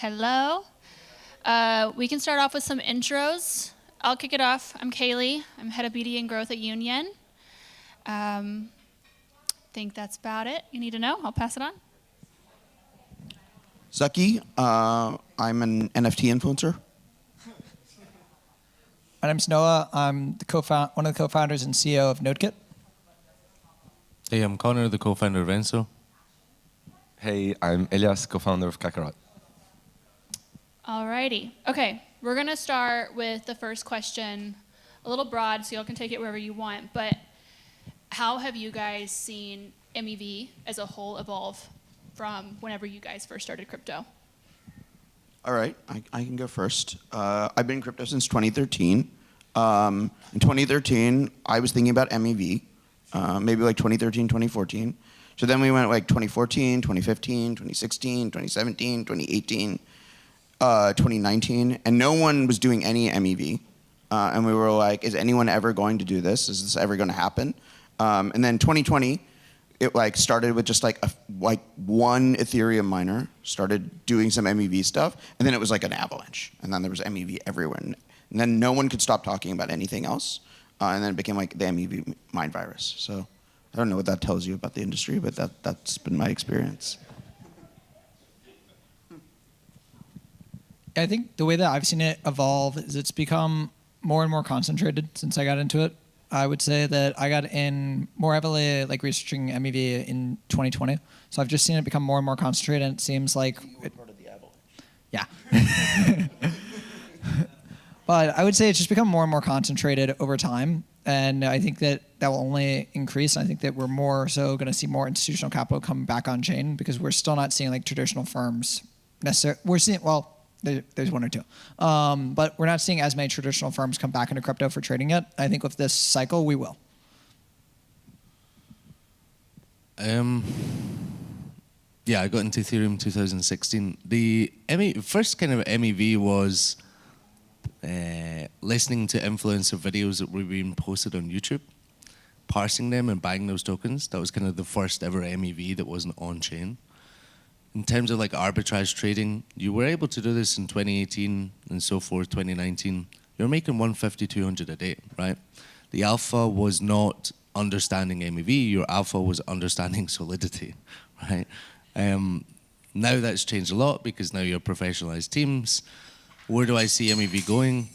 hello. We can start off with some intros. I'll kick it off. I'm Kaylei. I'm head of BD and growth at Union. Think that's about it. You need to know. I'll pass it on. Zaki. I'm an NFT influencer. My name's Noah. I'm one of the co-founders and CEO of NodeKit. Hey, I'm Connor, the co-founder of Enso. Hey, I'm Elias, co-founder of Kakarot. Alrighty. Okay, we're gonna start with the first question, a little broad, so y'all can take it wherever you want. But how have you guys seen MEV as a whole evolve from whenever you guys first started crypto? All right, I can go first. I've been in crypto since 2013. In 2013, I was thinking about MEV, maybe like 2013, 2014. So then we went like 2014, 2015, 2016, 2017, 2018, 2019, and no one was doing any MEV. And we were like, is anyone ever going to do this? Is this ever going to happen? And then 2020, it like started with just like one Ethereum miner started doing some MEV stuff, and then it was like an avalanche, and then there was MEV everywhere, and then no one could stop talking about anything else, and then it became like the MEV mind virus. So I don't know what that tells you about the industry, but that's been my experience. I think the way that I've seen it evolve is it's become more and more concentrated since I got into it. I would say that I got in more heavily like researching MEV in 2020. So I've just seen it become more and more concentrated, and it seems like You were part of the avalanche. Yeah. But I would say it's just become more and more concentrated over time. And I think that will only increase. I think that we're more so going to see more institutional capital come back on chain, because we're still not seeing like traditional firms necessarily. We're seeing, well, there's one or two. But we're not seeing as many traditional firms come back into crypto for trading yet. I think with this cycle, we will. Yeah, I got into Ethereum in 2016. The first kind of MEV was listening to influencer videos that were being posted on YouTube, parsing them and buying those tokens. That was kind of the first ever MEV that wasn't on-chain. In terms of like arbitrage trading, you were able to do this in 2018 and so forth, 2019. You're making 150, 200 a day, right? The alpha was not understanding MEV, your alpha was understanding solidity, right? Now that's changed a lot because now you're professionalized teams. Where do I see MEV going?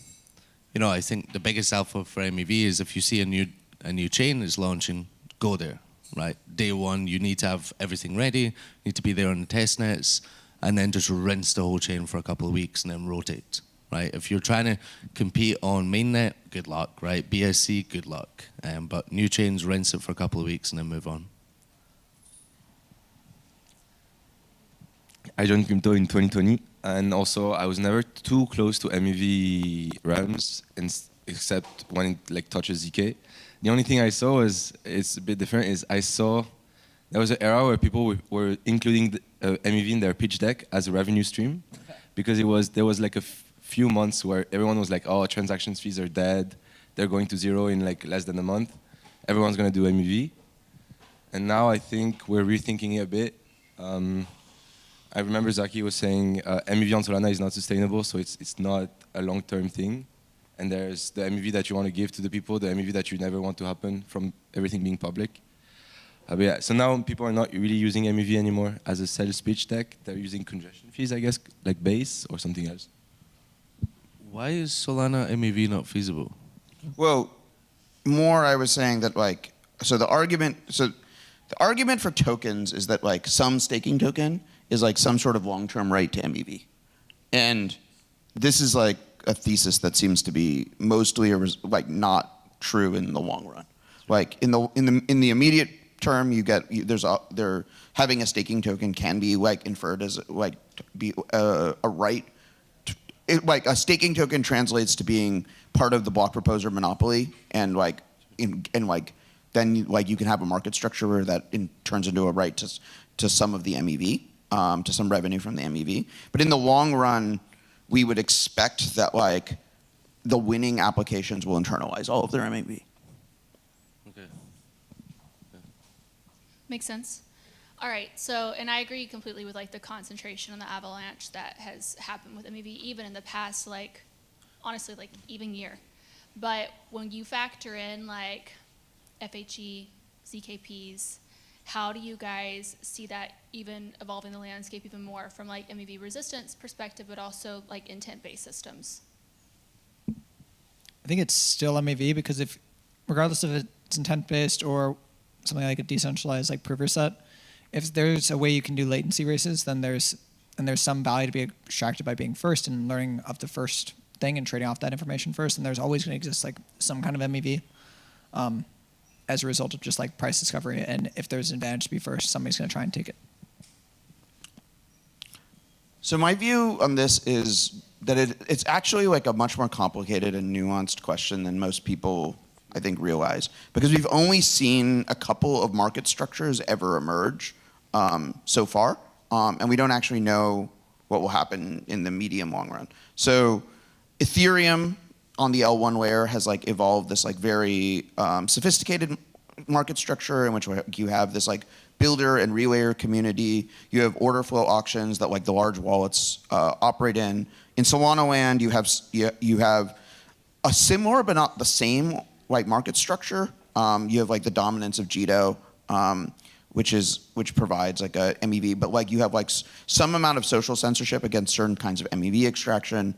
You know, I think the biggest alpha for MEV is if you see a new chain is launching, go there. Right, day one, you need to have everything ready, you need to be there on the test nets, and then just rinse the whole chain for a couple of weeks and then rotate, right? If you're trying to compete on mainnet, good luck, right? BSC, good luck. But new chains, rinse it for a couple of weeks and then move on. I joined crypto in 2020, and also I was never too close to MEV realms, except when it like touches ZK. The only thing I saw is, it's a bit different, is I saw there was an era where people were including the, MEV in their pitch deck as a revenue stream, because there was like a few months where everyone was like, oh, transactions fees are dead, they're going to zero in like less than a month, everyone's going to do MEV. And now I think we're rethinking it a bit. I remember Zaki was saying MEV on Solana is not sustainable, so it's not a long-term thing. And there's the MEV that you want to give to the people, the MEV that you never want to happen from everything being public. But yeah, so now people are not really using MEV anymore as a sales pitch deck. They're using congestion fees, I guess, like Base or something else. Why is Solana MEV not feasible? Well, more I was saying that like, so the argument for tokens is that like some staking token is like some sort of long-term right to MEV. And this is like a thesis that seems to be mostly like not true in the long run. Like in the immediate term, they're having a staking token can be like inferred as like be a right. Like a staking token translates to being part of the block proposer monopoly, and like then like you can have a market structure where that turns into a right to some of the MEV, to some revenue from the MEV. But in the long run, we would expect that like the winning applications will internalize all of their MEV. Okay. Makes sense. All right, so, and I agree completely with like the concentration and the avalanche that has happened with MEV even in the past, like, honestly, like even year. But when you factor in like FHE, ZKPs, how do you guys see that even evolving the landscape even more from like MEV resistance perspective, but also like intent-based systems? I think it's still MEV because if, regardless of it's intent-based or something like a decentralized like prover set, if there's a way you can do latency races, then there's some value to be extracted by being first and learning of the first thing and trading off that information first. And there's always going to exist like some kind of MEV as a result of just like price discovery. And if there's an advantage to be first, somebody's going to try and take it. So my view on this is that it's actually like a much more complicated and nuanced question than most people, I think, realize. Because we've only seen a couple of market structures ever emerge so far, and we don't actually know what will happen in the medium long run. So Ethereum on the L1 layer has like evolved this like very sophisticated market structure in which you have this like builder and relayer community. You have order flow auctions that like the large wallets operate in. In Solana land, you have a similar but not the same like market structure. You have like the dominance of Jito, which provides like a MEV, but like you have like some amount of social censorship against certain kinds of MEV extraction.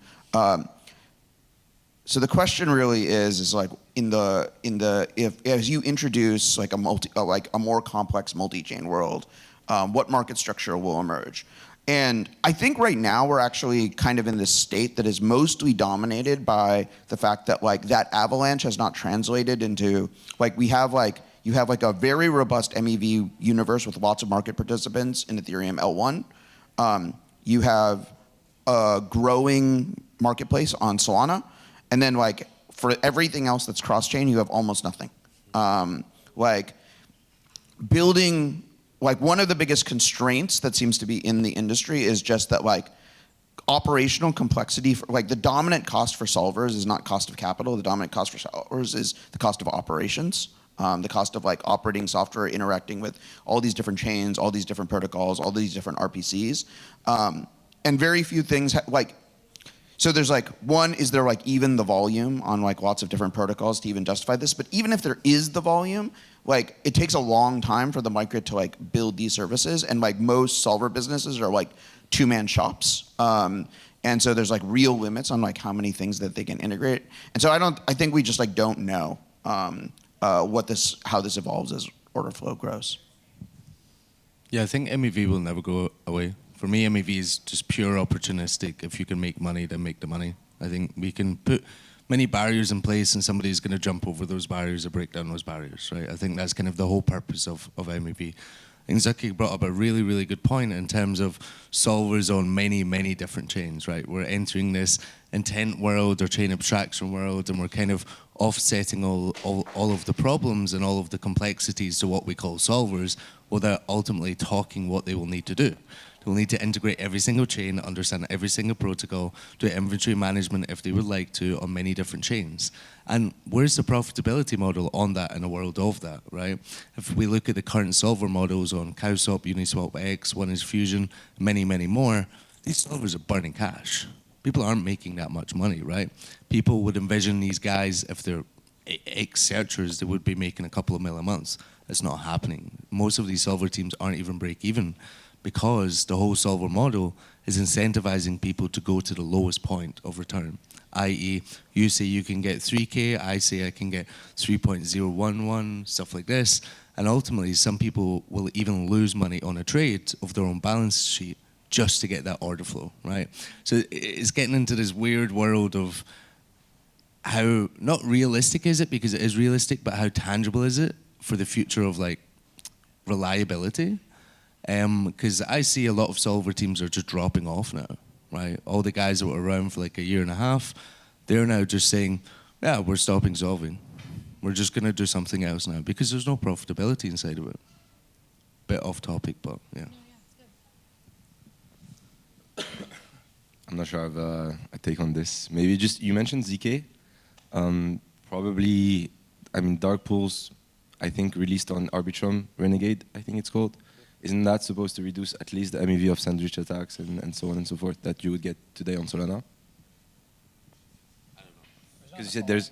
So the question really is like if as you introduce like a more complex multi-chain world, what market structure will emerge? And I think right now we're actually kind of in this state that is mostly dominated by the fact that like that avalanche has not translated into like you have like a very robust MEV universe with lots of market participants in Ethereum L1. You have a growing marketplace on Solana. And then like for everything else that's cross-chain, you have almost nothing. Like building, like one of the biggest constraints that seems to be in the industry is just that like operational complexity, for, like the dominant cost for solvers is not cost of capital. The dominant cost for solvers is the cost of operations. The cost of like operating software, interacting with all these different chains, all these different protocols, all these different RPCs. And very few things so there's like, one, is there like even the volume on like lots of different protocols to even justify this? But even if there is the volume, like it takes a long time for the market to like build these services, and like most solver businesses are like two-man shops. And so there's like real limits on like how many things that they can integrate. And so I think we just like don't know how this evolves as order flow grows. Yeah, I think MEV will never go away. For me, MEV is just pure opportunistic. If you can make money, then make the money. I think we can put many barriers in place and somebody's going to jump over those barriers or break down those barriers, right? I think that's kind of the whole purpose of MEV. I think Zaki brought up a really, really good point in terms of solvers on many, many different chains, right? We're entering this intent world or chain abstraction world, and we're kind of offsetting all of the problems and all of the complexities to what we call solvers without ultimately talking what they will need to do. They'll need to integrate every single chain, understand every single protocol, do inventory management if they would like to on many different chains. And where's the profitability model on that in a world of that, right? If we look at the current solver models on Cowswap, Uniswap X, One is Fusion, many, many more, these solvers are burning cash. People aren't making that much money, right? People would envision these guys, if they're ex-searchers, they would be making a couple of mil a month. It's not happening. Most of these solver teams aren't even break even, because the whole solver model is incentivizing people to go to the lowest point of return, i.e. you say you can get 3K, I say I can get 3.011, stuff like this, and ultimately some people will even lose money on a trade of their own balance sheet just to get that order flow, right? So it's getting into this weird world of how, not realistic is it, because it is realistic, but how tangible is it for the future of like reliability? Because I see a lot of solver teams are just dropping off now, right? All the guys that were around for like a year and a half, they're now just saying, yeah, we're stopping solving. We're just going to do something else now, because there's no profitability inside of it. Bit off topic, but yeah. I'm not sure I have a take on this. Maybe just, you mentioned ZK. Probably, I mean, Dark Pools, I think, released on Arbitrum Renegade, I think it's called. isn't that supposed to reduce at least the MEV of sandwich attacks and so on and so forth that you would get today on Solana? Because you said there's...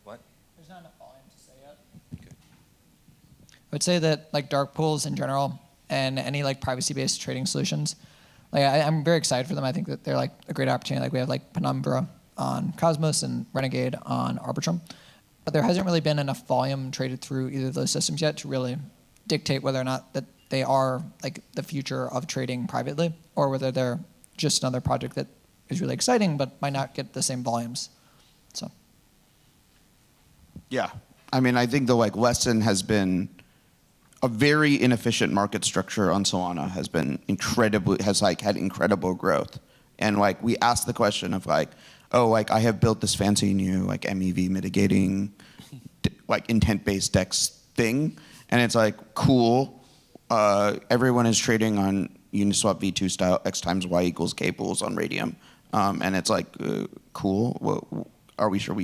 What? There's not enough volume to say yet. Okay. I would say that like dark pools in general and any like privacy-based trading solutions, like I'm very excited for them. I think that they're like a great opportunity. Like we have like Penumbra on Cosmos and Renegade on Arbitrum, but there hasn't really been enough volume traded through either of those systems yet to really dictate whether or not that they are like the future of trading privately, or whether they're just another project that is really exciting but might not get the same volumes. So. Yeah, I mean, I think the like lesson has been a very inefficient market structure on Solana has been had incredible growth, and like we asked the question of like, oh, like I have built this fancy new like MEV mitigating like intent-based DEX thing, and it's like cool. Everyone is trading on Uniswap V2 style X times Y equals K pools on Radium, and it's like cool. Well, are we sure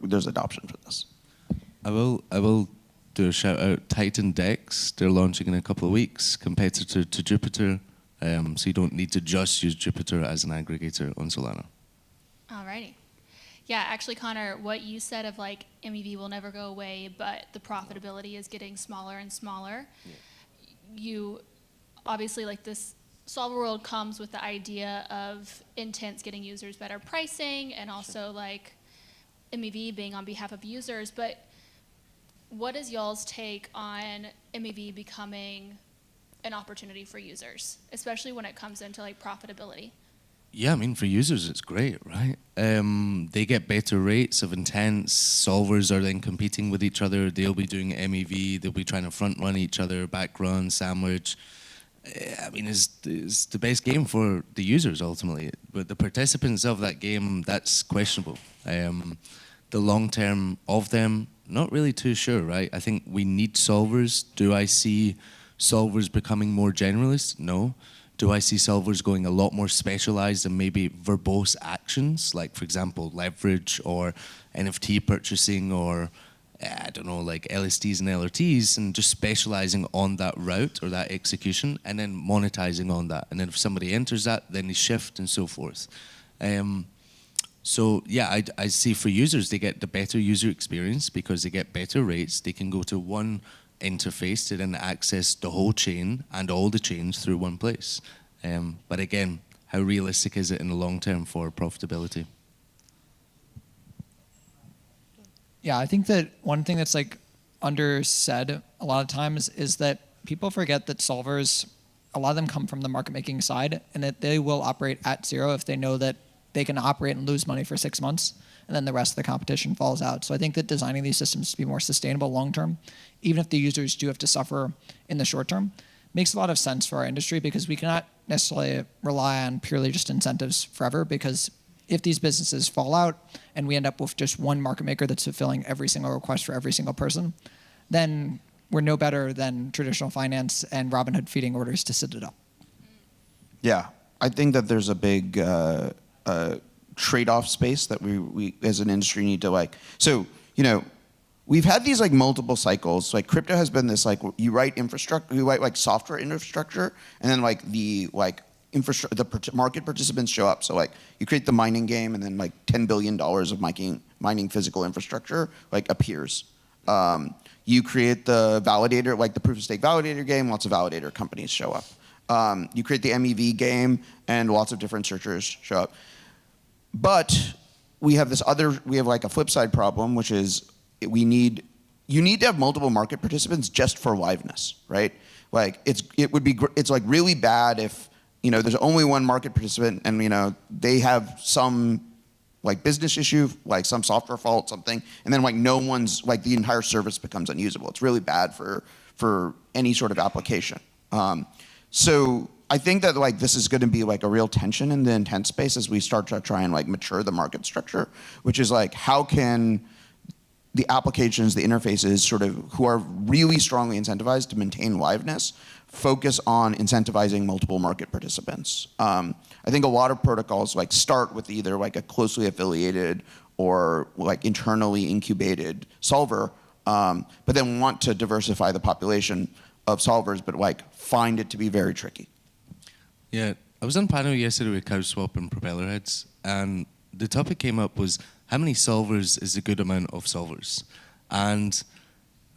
there's adoption for this? I will do a shout out. Titan Dex, they're launching in a couple of weeks, competitor to Jupiter, so you don't need to just use Jupiter as an aggregator on Solana. Alrighty. Yeah, actually, Connor, what you said of like MEV will never go away, but the profitability is getting smaller and smaller. Yeah. You obviously like this solver world comes with the idea of intents getting users better pricing and also like MEV being on behalf of users, but what is y'all's take on MEV becoming an opportunity for users, especially when it comes into like profitability? Yeah, I mean, for users, it's great, right? They get better rates of intents. Solvers are then competing with each other. They'll be doing MEV. They'll be trying to front run each other, back run, sandwich. I mean, it's the best game for the users ultimately. But the participants of that game, that's questionable. The long term of them, not really too sure, right? I think we need solvers. Do I see solvers becoming more generalist? No. Do I see solvers going a lot more specialized and maybe verbose actions, like, for example, leverage or NFT purchasing or, I don't know, like LSTs and LRTs, and just specializing on that route or that execution and then monetizing on that. And then if somebody enters that, then they shift and so forth. So yeah, I see for users, they get the better user experience because they get better rates. They can go to one interface to then access the whole chain and all the chains through one place. But again, how realistic is it in the long term for profitability? Yeah, I think that one thing that's like undersaid a lot of times is that people forget that solvers, a lot of them come from the market making side, and that they will operate at zero if they know that they can operate and lose money for 6 months, and then the rest of the competition falls out. So I think that designing these systems to be more sustainable long term, even if the users do have to suffer in the short term, makes a lot of sense for our industry, because we cannot necessarily rely on purely just incentives forever, because if these businesses fall out and we end up with just one market maker that's fulfilling every single request for every single person, then we're no better than traditional finance and Robinhood feeding orders to Citadel. Yeah, I think that there's a big trade-off space that we as an industry need to like. So, you know, we've had these like multiple cycles. Like crypto has been this like you write like software infrastructure, and then like the market participants show up. So like you create the mining game, and then like $10 billion of mining physical infrastructure like appears. You create the validator, like the proof of stake validator game. Lots of validator companies show up. You create the MEV game, and lots of different searchers show up. But we have like a flip side problem, which is you need to have multiple market participants just for liveness, right? Like it's like really bad if, you know, there's only one market participant and, you know, they have some like business issue, like some software fault, something, and then like no one's, like the entire service becomes unusable. It's really bad for any sort of application. So I think that like this is going to be like a real tension in the intent space as we start to try and like mature the market structure, which is like how can the applications, the interfaces sort of who are really strongly incentivized to maintain liveness focus on incentivizing multiple market participants. I think a lot of protocols like start with either like a closely affiliated or like internally incubated solver, but then want to diversify the population of solvers, but like find it to be very tricky. Yeah, I was on panel yesterday with CowSwap and Propeller Heads, and the topic came up was how many solvers is a good amount of solvers, and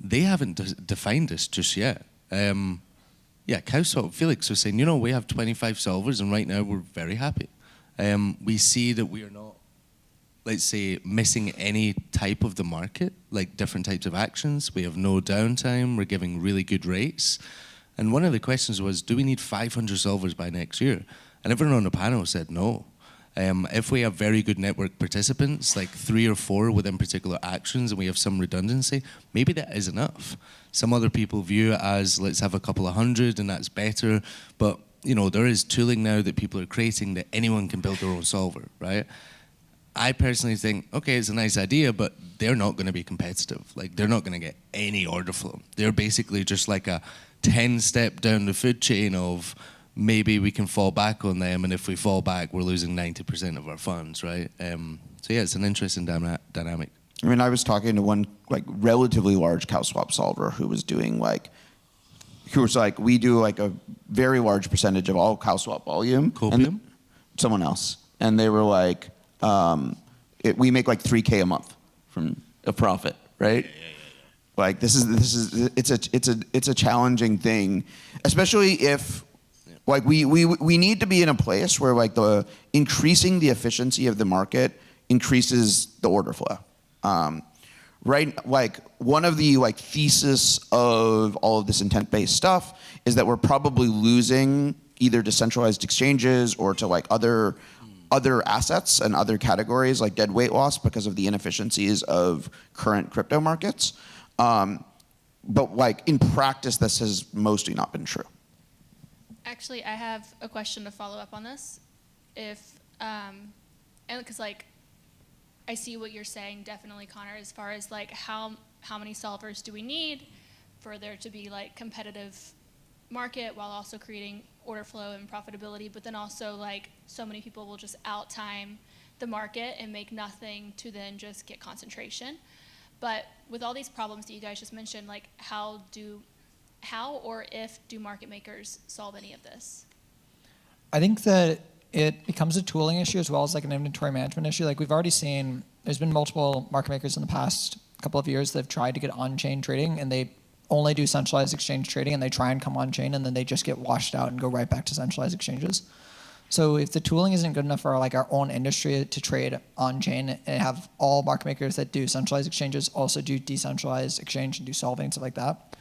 they haven't defined this just yet. Yeah, CowSwap, Felix was saying, we have 25 solvers, and right now we're very happy. We see that we are not, let's say, missing any type of the market, like different types of actions. We have no downtime. We're giving really good rates. And one of the questions was, do we need 500 solvers by next year? And everyone on the panel said no. If we have very good network participants, like 3 or 4 within particular actions, and we have some redundancy, maybe that is enough. Some other people view it as, let's have a couple of hundred, and that's better. But there is tooling now that people are creating that anyone can build their own solver, right? I personally think, okay, it's a nice idea, but they're not going to be competitive. Like, they're not going to get any order flow. They're basically just like a 10-step down the food chain of maybe we can fall back on them, and if we fall back, we're losing 90% of our funds, right? So yeah, it's an interesting dynamic. I mean, I was talking to one like relatively large CowSwap solver who was doing we do like a very large percentage of all CowSwap volume. Copium? Someone else, and they were like, we make like $3K a month from a profit, right? Yeah. Like it's a challenging thing, especially if like we need to be in a place where like the increasing the efficiency of the market increases the order flow. Right, like one of the like thesis of all of this intent-based stuff is that we're probably losing either decentralized exchanges or to like other assets and other categories like dead weight loss because of the inefficiencies of current crypto markets. But like in practice, this has mostly not been true. Actually, I have a question to follow up on this. And because like I see what you're saying definitely, Connor, as far as like how many solvers do we need for there to be like competitive market while also creating order flow and profitability, but then also like so many people will just out time the market and make nothing to then just get concentration. But with all these problems that you guys just mentioned, like how or if do market makers solve any of this? I think that it becomes a tooling issue as well as like an inventory management issue. Like we've already seen, there's been multiple market makers in the past couple of years that have tried to get on-chain trading, and they only do centralized exchange trading, and they try and come on-chain, and then they just get washed out and go right back to centralized exchanges. So if the tooling isn't good enough for like our own industry to trade on-chain and have all market makers that do centralized exchanges also do decentralized exchange and do solving and stuff like that,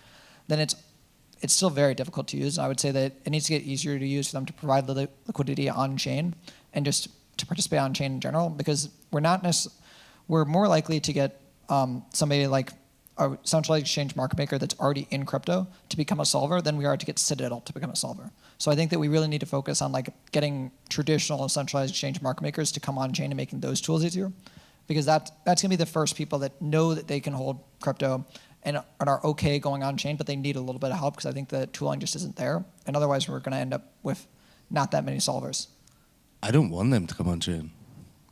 then it's still very difficult to use. And I would say that it needs to get easier to use for them to provide the liquidity on-chain and just to participate on-chain in general, because we're more likely to get somebody like a centralized exchange market maker that's already in crypto to become a solver than we are to get Citadel to become a solver. So I think that we really need to focus on like getting traditional centralized exchange market makers to come on-chain and making those tools easier, because that's going to be the first people that know that they can hold crypto and are okay going on-chain, but they need a little bit of help because I think the tooling just isn't there. And otherwise, we're going to end up with not that many solvers. I don't want them to come on-chain.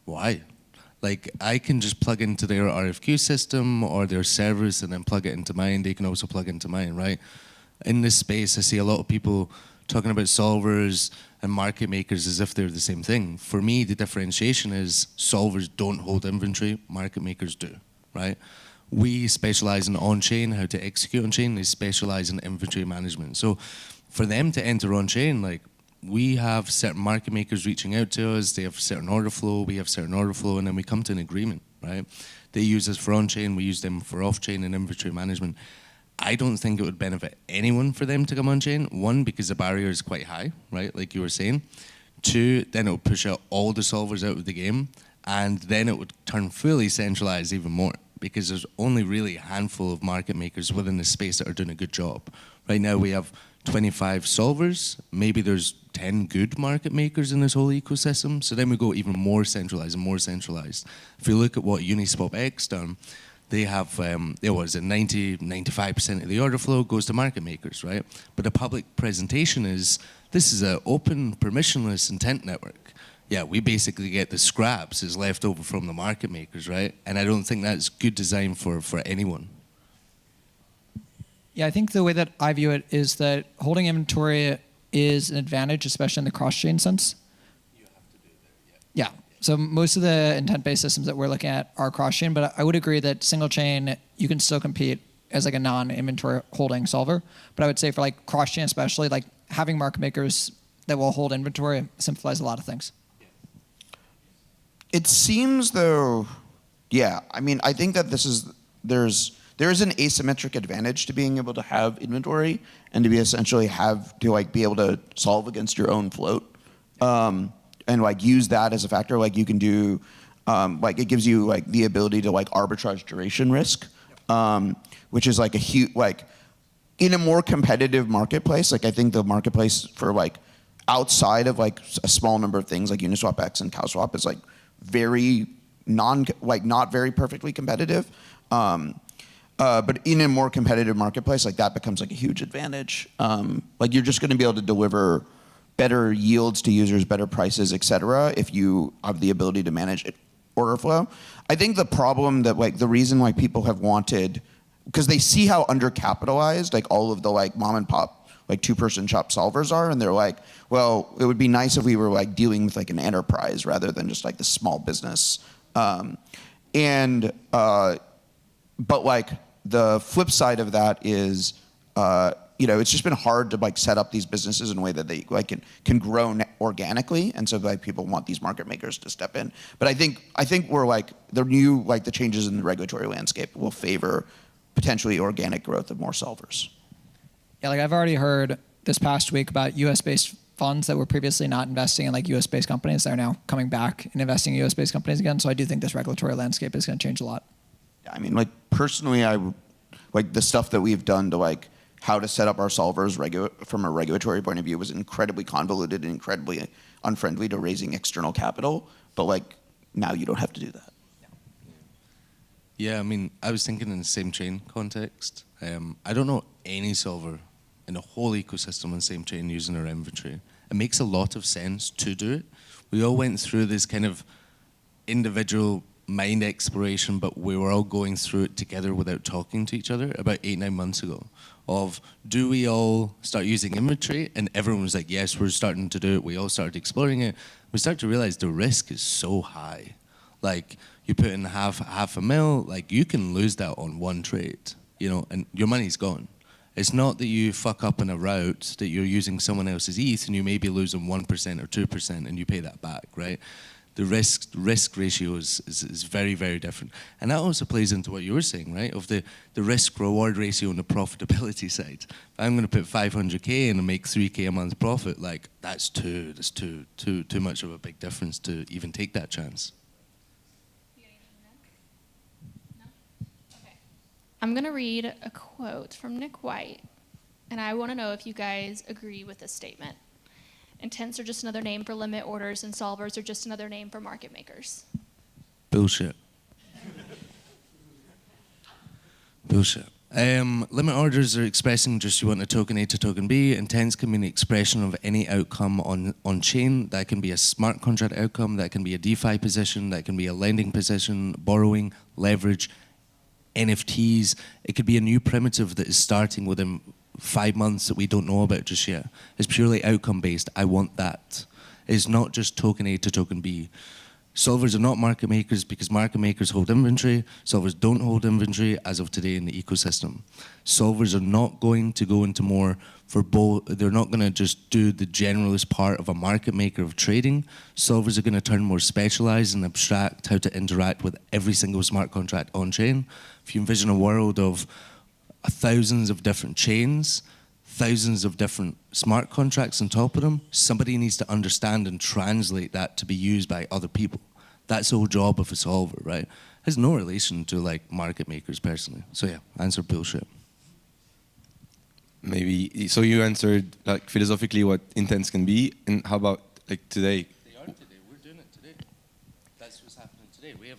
Why? Like, I can just plug into their RFQ system or their servers and then plug it into mine. They can also plug into mine, right? In this space, I see a lot of people talking about solvers and market makers as if they're the same thing. For me, the differentiation is solvers don't hold inventory, market makers do, right? We specialize in on-chain, how to execute on-chain. They specialize in inventory management. So for them to enter on-chain, like, we have certain market makers reaching out to us. They have certain order flow. We have certain order flow, and then we come to an agreement, right? They use us for on-chain. We use them for off-chain and inventory management. I don't think it would benefit anyone for them to come on-chain. One, because the barrier is quite high, right, like you were saying. Two, then it would push out all the solvers out of the game, and then it would turn fully centralized even more, because there's only really a handful of market makers within the space that are doing a good job. Right now we have 25 solvers, maybe there's 10 good market makers in this whole ecosystem, so then we go even more centralized and more centralized. If you look at what Uniswap X done, they have, 95% of the order flow goes to market makers, right? But the public presentation is, this is an open, permissionless intent network. Yeah, we basically get the scraps is left over from the market makers, right? And I don't think that's good design for anyone. Yeah, I think the way that I view it is that holding inventory is an advantage, especially in the cross-chain sense. You have to do that, yeah. Yeah. So most of the intent-based systems that we're looking at are cross-chain, but I would agree that single-chain, you can still compete as like a non-inventory holding solver. But I would say for like cross-chain especially, like having market makers that will hold inventory simplifies a lot of things. It seems though, yeah. I mean, I think that there is an asymmetric advantage to being able to have inventory and to be able to solve against your own float, and like use that as a factor. Like you can do, like it gives you like the ability to like arbitrage duration risk, which is like a huge like in a more competitive marketplace. Like I think the marketplace for like outside of like a small number of things like Uniswap X and CowSwap is like very not very perfectly competitive. But in a more competitive marketplace, like that becomes like a huge advantage. Like you're just going to be able to deliver better yields to users, better prices, et cetera, if you have the ability to manage order flow. I think the problem that like the reason why people have wanted, because they see how undercapitalized like all of the like mom and pop like two-person shop solvers are, and they're like, well, it would be nice if we were like dealing with like an enterprise rather than just like the small business. But like the flip side of that is, it's just been hard to like set up these businesses in a way that they like can grow organically, and so like people want these market makers to step in. But I think we're like the changes in the regulatory landscape will favor potentially organic growth of more solvers. Yeah, like I've already heard this past week about US-based funds that were previously not investing in like US-based companies that are now coming back and investing in US-based companies again. So I do think this regulatory landscape is going to change a lot. Yeah, I mean, like personally, like the stuff that we've done to like how to set up our solvers from a regulatory point of view was incredibly convoluted and incredibly unfriendly to raising external capital. But like now you don't have to do that. Yeah, I mean, I was thinking in the same chain context. I don't know any solver in the whole ecosystem on the same chain using our inventory. It makes a lot of sense to do it. We all went through this kind of individual mind exploration, but we were all going through it together without talking to each other about 8-9 months ago. Of do we all start using inventory? And everyone was like, yes, we're starting to do it. We all started exploring it. We started to realize the risk is so high. Like you put in half a mil, like you can lose that on one trade, and your money's gone. It's not that you fuck up in a route that you're using someone else's ETH and you may be losing 1% or 2% and you pay that back, right? The risk ratio is very, very different. And that also plays into what you were saying, right? Of the risk reward ratio on the profitability side. If I'm going to put 500K in and make 3K a month profit, like that's too much of a big difference to even take that chance. I'm going to read a quote from Nick White, and I want to know if you guys agree with this statement. Intents are just another name for limit orders, and solvers are just another name for market makers. Bullshit. Bullshit. Limit orders are expressing just you want a token A to token B. Intents can be an expression of any outcome on chain. That can be a smart contract outcome. That can be a DeFi position. That can be a lending position, borrowing, leverage, NFTs. It could be a new primitive that is starting within 5 months that we don't know about just yet. It's purely outcome based. I want that. It's not just token A to token B. Solvers are not market makers because market makers hold inventory. Solvers don't hold inventory as of today in the ecosystem. Solvers are not going to go into more for both. They're not going to just do the generalist part of a market maker of trading. Solvers are going to turn more specialized and abstract how to interact with every single smart contract on chain. If you envision a world of thousands of different chains, thousands of different smart contracts on top of them, somebody needs to understand and translate that to be used by other people. That's the whole job of a solver, right? It has no relation to like market makers personally. So yeah, answer bullshit. Maybe, so you answered like philosophically what intents can be, and how about like today? They are today, we're doing it today. That's what's happening today. We've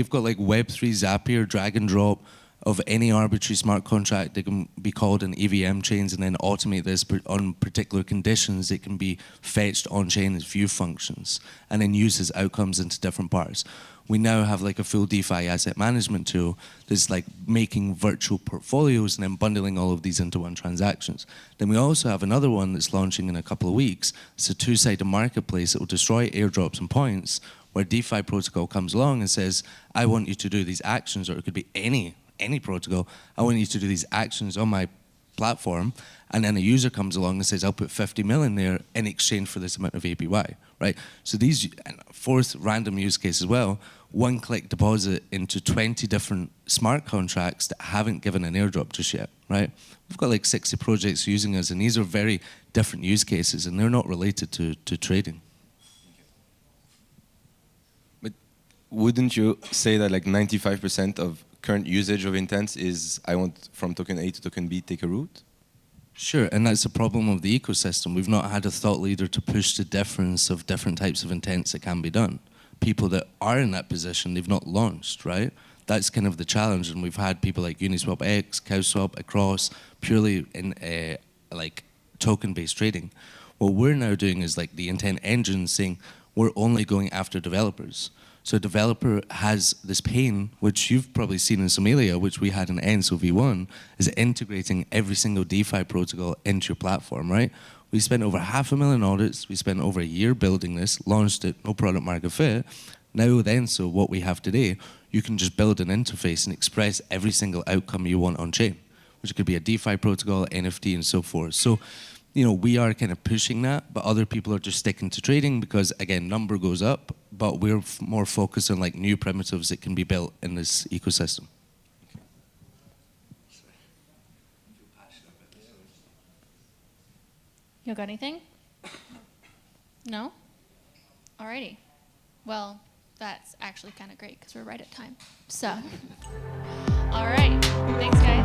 got like Web3 Zapier, drag and drop, of any arbitrary smart contract. They can be called in EVM chains and then automate this on particular conditions. It can be fetched on-chain as view functions and then used as outcomes into different parts. We now have like a full DeFi asset management tool that's like making virtual portfolios and then bundling all of these into one transactions. Then we also have another one that's launching in a couple of weeks. It's a two-sided marketplace that will destroy airdrops and points, where DeFi protocol comes along and says, I want you to do these actions, or it could be any protocol. I want you to do these actions on my platform, and then a user comes along and says, I'll put 50 mil in there in exchange for this amount of APY, right? So these, and fourth random use case as well, one-click deposit into 20 different smart contracts that haven't given an airdrop just yet, right? We've got like 60 projects using us, and these are very different use cases, and they're not related to trading. But wouldn't you say that like 95% of current usage of intents is I want from token A to token B take a route? Sure, and that's the problem of the ecosystem. We've not had a thought leader to push the difference of different types of intents that can be done. People that are in that position, they've not launched, right? That's kind of the challenge, and we've had people like Uniswap X, CowSwap, Across, purely in like token-based trading. What we're now doing is like the intent engine saying we're only going after developers. So a developer has this pain, which you've probably seen in Somalia, which we had in Enso V1, is integrating every single DeFi protocol into your platform, right? We spent over 500,000 audits. We spent over a year building this, launched it, no product market fit. Now with Enso, what we have today, you can just build an interface and express every single outcome you want on chain, which could be a DeFi protocol, NFT, and so forth. So, you know, we are kind of pushing that, but other people are just sticking to trading because, again, number goes up, but we're more focused on like new primitives that can be built in this ecosystem. You got anything? No? Alrighty. Well, that's actually kind of great because we're right at time. So, all right. Thanks, guys.